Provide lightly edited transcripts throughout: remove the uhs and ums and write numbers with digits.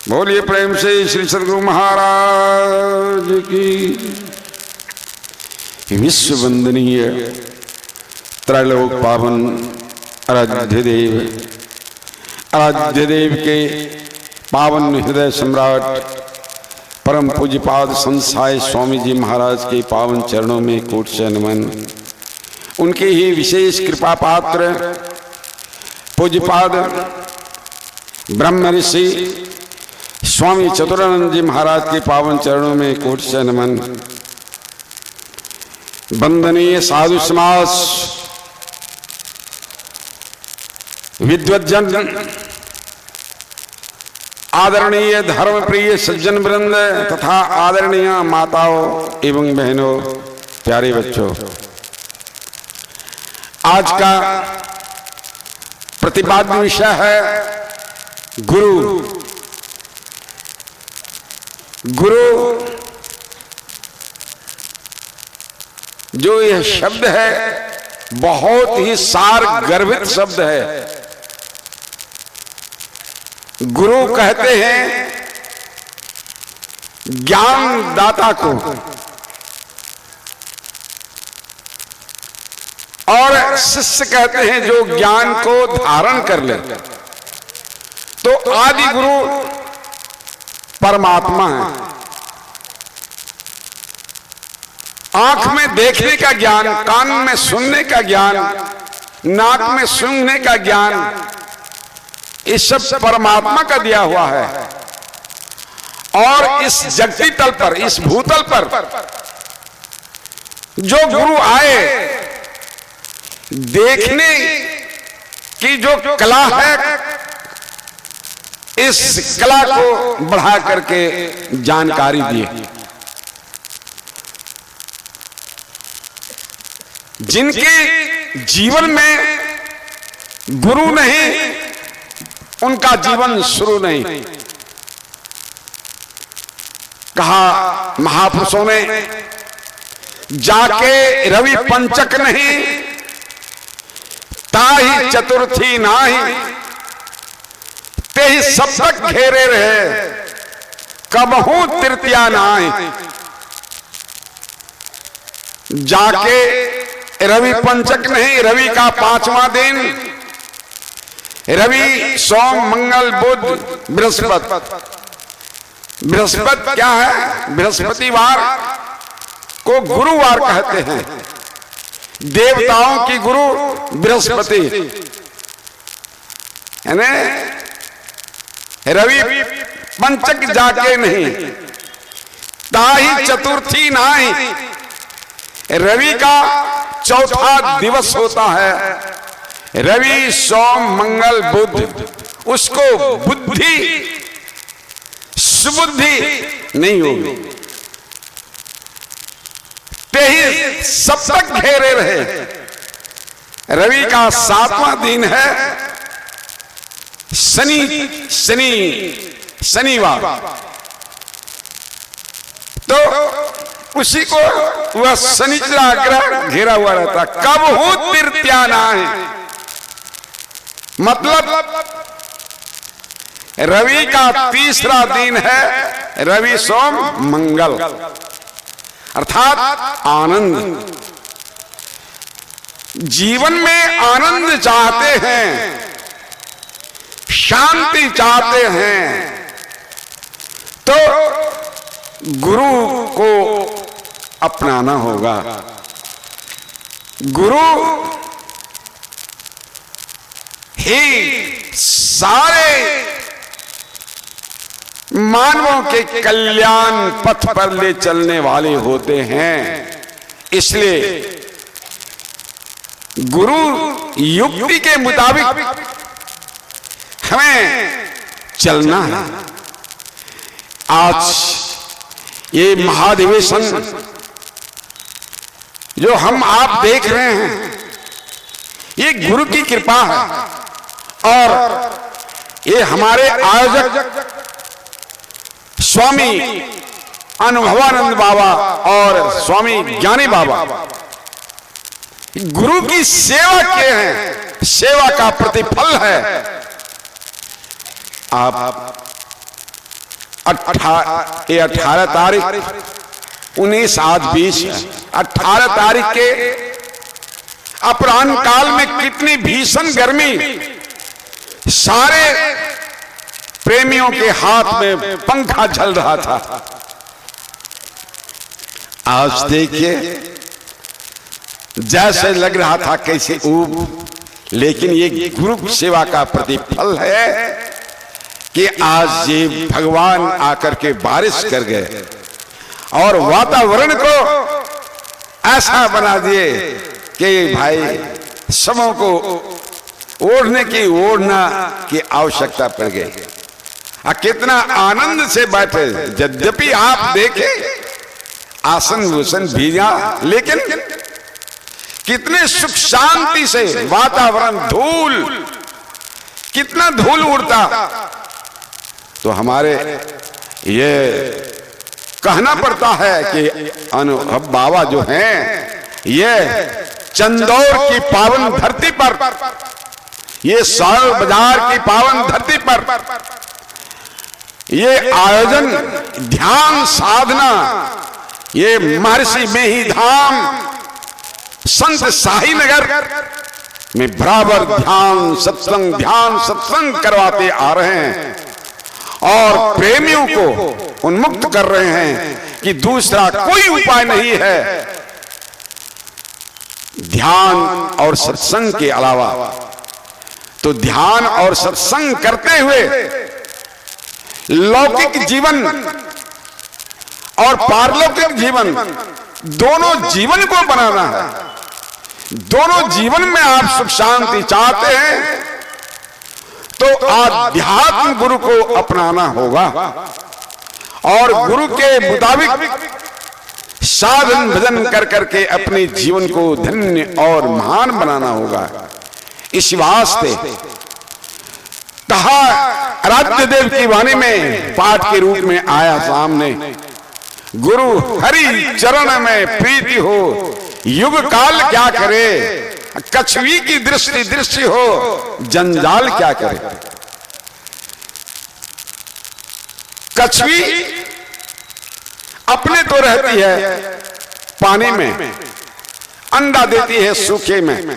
बोलिए प्रेम से श्री सद्गुरु महाराज की। विश्व वंदनीय त्रैलोक पावन आराध्य देव के पावन हृदय सम्राट परम पूज्यपाद संत साई स्वामी जी महाराज के पावन चरणों में कोट से नमन। उनके ही विशेष कृपा पात्र पूज्यपाद ब्रह्म ऋषि स्वामी चतुरानंद जी महाराज के पावन चरणों में कोट से नमन। वंदनीय साधु समाज, विद्वज्जन, आदरणीय धर्म प्रिय सज्जन वृंद तथा आदरणीय माताओं एवं बहनों, प्यारे बच्चों, आज का प्रतिपाद्य विषय है गुरु। गुरु जो यह शब्द है बहुत ही सार गर्भित शब्द है। गुरु कहते हैं ज्ञान दाता को, और शिष्य कहते हैं जो ज्ञान को धारण कर ले। तो आदि गुरु परमात्मा है। आंख में देखने का ज्ञान, कान में सुनने का ज्ञान, नाक में सूंघने का ज्ञान, ये सब परमात्मा का दिया हुआ है। और इस जगती तल पर, इस भूतल पर जो गुरु आए, देखने की जो कला है, इस कला को बढ़ा करके जानकारी दी। जिनके जीवन में गुरु नहीं, उनका जीवन शुरू नहीं। कहा महापुरुषों ने, जाके रवि पंचक नहीं, ताही चतुर्थी नाही, तेहि सप्तक घेरे रहे, कबहू तृतीया नाही। जाके रवि पंचक नहीं, रवि का 5वां दिन, रवि सोम मंगल बुध बृहस्पति। बृहस्पति क्या है? बृहस्पतिवार को गुरुवार कहते हैं। देवताओं की गुरु बृहस्पति है ना। रवि पंचक जाके नहीं, ताही चतुर्थी नाही, रवि का चौथा दिवस होता है। रवि सोम मंगल बुध, उसको बुद्धि सुबुद्धि नहीं होगी। तेही सप्तक घेरे रहे। रवि का 7वां दिन है शनिवार। तो उसी को वह शनिचरा ग्रह घेरा हुआ रहता। कब हो तृतीया नाही, मतलब रवि का 3रा दिन है रवि सोम मंगल, अर्थात आनंद। जीवन में आनंद चाहते हैं, शांति चाहते हैं, तो गुरु को अपनाना होगा। गुरु ही सारे मानवों के कल्याण पथ पर ले चलने वाले होते हैं। इसलिए गुरु युक्ति के मुताबिक हमें चलना है। आज ये महाधिवेशन जो हम आप देख रहे हैं, ये गुरु की कृपा है। और ये हमारे आयोजक स्वामी अनुभवानंद बाबा और स्वामी ज्ञानी बाबा गुरु की सेवा किए हैं, सेवा का प्रतिफल है। आप 18 तारीख 19/8/20 18 तारीख के अपराह्न काल में कितनी भीषण गर्मी, सारे प्रेमियों के हाथ में पंखा चल रहा था। आज देखिए जैसे लग रहा था कैसे ऊब, लेकिन ये गुरु सेवा का प्रतिफल है कि आज ये भगवान आकर के बारिश कर गए और वातावरण को ऐसा बना दिए कि भाई सबों को ओढ़ने की ओढ़ना की आवश्यकता पड़ गई। कितना आनंद से बैठे, यद्यपि आप देखें आसन भूषण भीगा, लेकिन कितने सुख शांति से वातावरण, धूल, कितना धूल उड़ता। तो हमारे ये कहना पड़ता है कि अनुभव बाबा जो हैं, ये चंदौर की पावन धरती पर, ये साल बाजार की पावन धरती पर ये आयोजन, ध्यान साधना, ये महर्षि मेही धाम संत शाही नगर में बराबर ध्यान सत्संग करवाते आ रहे हैं और प्रेमियों को उन्मुक्त कर रहे हैं कि दूसरा कोई उपाय नहीं है ध्यान और सत्संग के अलावा। तो ध्यान और सत्संग करते हुए लौकिक जीवन और पारलौकिक जीवन, दोनों जीवन को बनाना है। दोनों जीवन में आप सुख शांति चाहते हैं तो आध्यात्म गुरु को अपनाना होगा और गुरु के मुताबिक साधन भजन कर करके अपने जीवन को धन्य और महान बनाना होगा। इस वास्ते कहा, आराध्य देव की वाणी में पाठ के रूप में आया सामने, गुरु हरि चरण में प्रीति हो, युग काल क्या करे, कछवी की दृष्टि हो, जंजाल क्या करे। कछवी अपने तो रहती है पानी में, अंडा देती है सूखे में,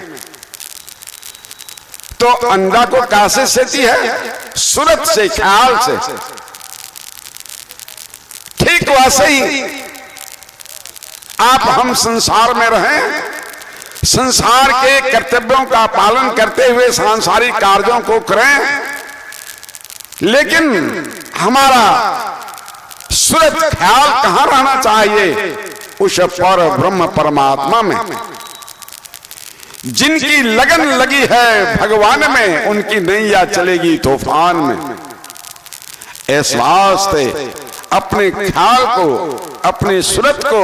तो अंडा को कैसे सेती है? सूरत से, ख्याल से। ठीक वैसे ही आप हम संसार में रहें, संसार के कर्तव्यों का पालन करते हुए सांसारिक कार्यों को करें, लेकिन हमारा सूरत ख्याल कहां रहना चाहिए? उस पर ब्रह्म परमात्मा में। जिनकी लगन लगी है भगवान में, उनकी नैया चलेगी तूफान में। इस वास्ते अपने ख्याल को, अपने सूरत को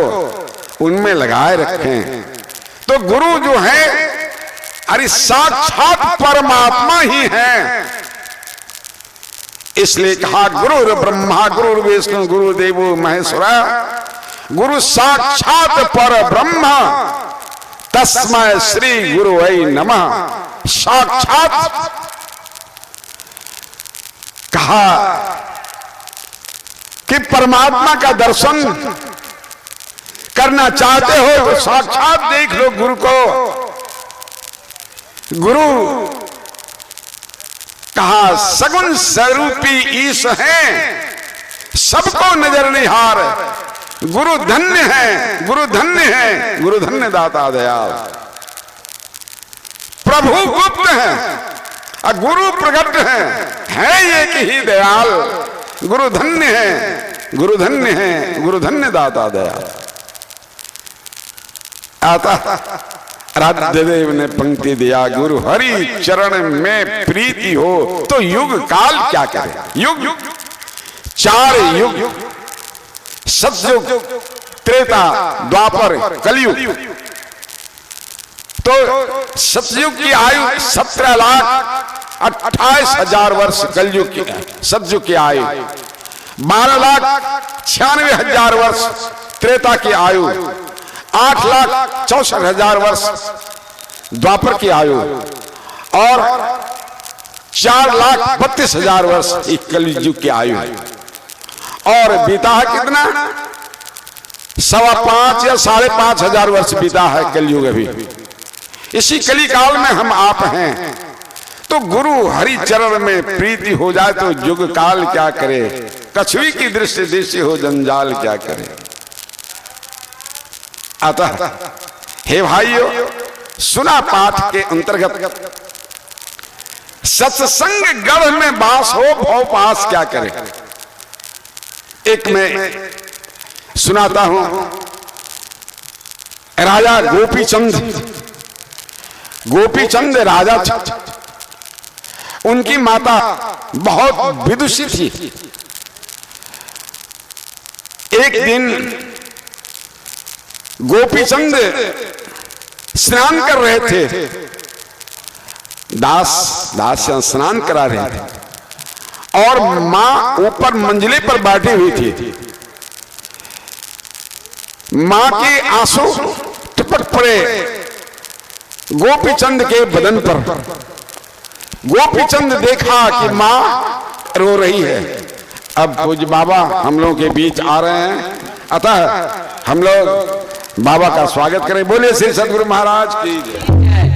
उनमें लगाए रखें। तो गुरु जो है अरे साक्षात परमात्मा ही है। इसलिए कहा गुरु ब्रह्मा गुरु विष्णु गुरु देवो महेश्वरा, गुरु साक्षात पर ब्रह्मा तस्मै श्री गुरुवे नमः। साक्षात कहा कि परमात्मा का दर्शन करना चाहते हो तो साक्षात देख लो गुरु को। गुरु कहा सगुण स्वरूपी ईश हैं, सबको नजर निहार। गुरु धन्य है, गुरु धन्य है, गुरु धन्य दाता दयाल। प्रभु गुप्त है और गुरु प्रगट है एक ही दयाल। गुरु धन्य है, गुरु धन्य है, गुरु धन्य दाता दयाल। आता आराध्य देव ने पंक्ति दिया, गुरु हरि चरण में प्रीति हो तो युग काल क्या करे। युग 4 युग, सतयुग, त्रेता, द्वापर, कलयुग। तो सतयुग की आयु 17,28,000 वर्ष कलयुग की, सतयुग की आयु 12,96,000 वर्ष त्रेता की आयु, 8,64,000 वर्ष द्वापर की आयु और 4,32,000 वर्ष कलयुग की आयु। और बीता है कितना? 5.25 या 5.5 हजार वर्ष बीता है कलयुग। अभी इसी कली काल में हम आप हैं। तो गुरु हरि चरण में प्रीति हो जाए तो युग काल क्या करे, कछुई की दृष्टि दृष्टि हो जंजाल क्या करे। अतः हे भाइयों, सुना पाठ के अंतर्गत सत्संग गढ़ में वास हो भव पास क्या करे। एक मैं सुनाता हूं, राजा गोपीचंद राजा थे। उनकी माता बहुत विदुषी थी। एक दिन गोपीचंद स्नान कर रहे थे, दास स्नान करा रहे थे और मां ऊपर मंजिले पर बैठी हुई थी। मां के आंसू टपक पड़े गोपीचंद के बदन पर। गोपीचंद देखा कि मां रो रही है। अब पूज्य बाबा हम लोगों के बीच आ रहे हैं, अतः हम लोग बाबा का स्वागत करें। बोले श्री सद्गुरु महाराज की जय।